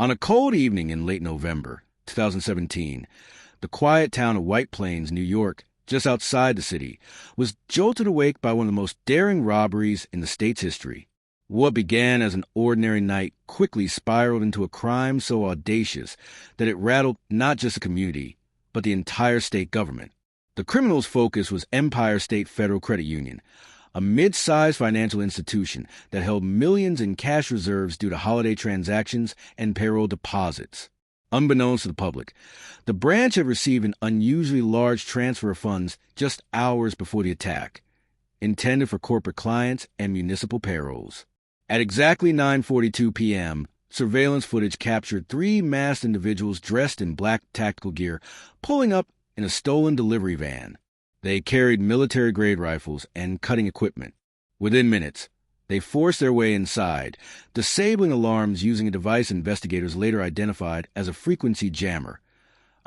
On a cold evening in late November 2017, the quiet town of White Plains, New York, just outside the city, was jolted awake by one of the most daring robberies in the state's history. What began as an ordinary night quickly spiraled into a crime so audacious that it rattled not just the community, but the entire state government. The criminal's focus was Empire State Federal Credit Union, a mid-sized financial institution that held millions in cash reserves due to holiday transactions and payroll deposits. Unbeknownst to the public, the branch had received an unusually large transfer of funds just hours before the attack, intended for corporate clients and municipal payrolls. At exactly 9:42 p.m., surveillance footage captured three masked individuals dressed in black tactical gear pulling up in a stolen delivery van. They carried military-grade rifles and cutting equipment. Within minutes, they forced their way inside, disabling alarms using a device investigators later identified as a frequency jammer,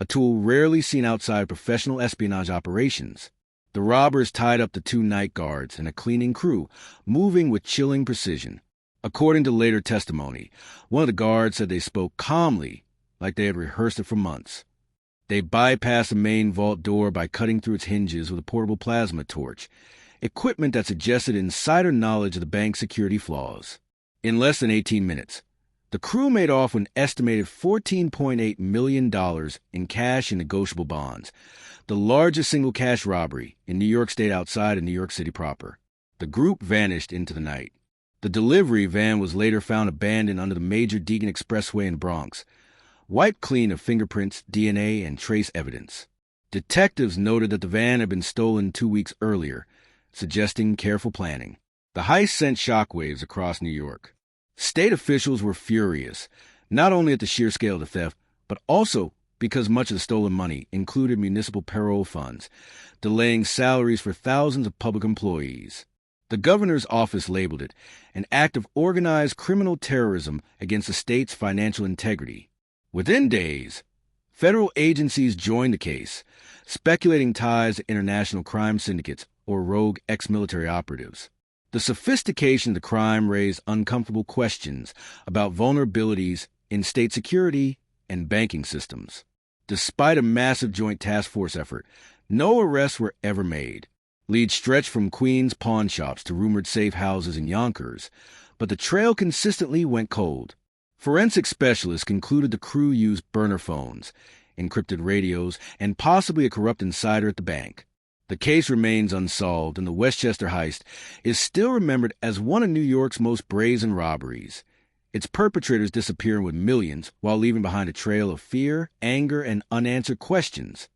a tool rarely seen outside professional espionage operations. The robbers tied up the two night guards and a cleaning crew, moving with chilling precision. According to later testimony, one of the guards said they spoke calmly, like they had rehearsed it for months. They bypassed the main vault door by cutting through its hinges with a portable plasma torch, equipment that suggested insider knowledge of the bank's security flaws. In less than 18 minutes, the crew made off with an estimated $14.8 million in cash and negotiable bonds, the largest single cash robbery in New York State outside of New York City proper. The group vanished into the night. The delivery van was later found abandoned under the Major Deegan Expressway in the Bronx, wiped clean of fingerprints, DNA, and trace evidence. Detectives noted that the van had been stolen 2 weeks earlier, suggesting careful planning. The heist sent shockwaves across New York. State officials were furious, not only at the sheer scale of the theft, but also because much of the stolen money included municipal payroll funds, delaying salaries for thousands of public employees. The governor's office labeled it an act of organized criminal terrorism against the state's financial integrity. Within days, federal agencies joined the case, speculating ties to international crime syndicates or rogue ex-military operatives. The sophistication of the crime raised uncomfortable questions about vulnerabilities in state security and banking systems. Despite a massive joint task force effort, no arrests were ever made. Leads stretched from Queens pawn shops to rumored safe houses in Yonkers, but the trail consistently went cold. Forensic specialists concluded the crew used burner phones, encrypted radios, and possibly a corrupt insider at the bank. The case remains unsolved, and the Westchester heist is still remembered as one of New York's most brazen robberies, its perpetrators disappearing with millions while leaving behind a trail of fear, anger, and unanswered questions.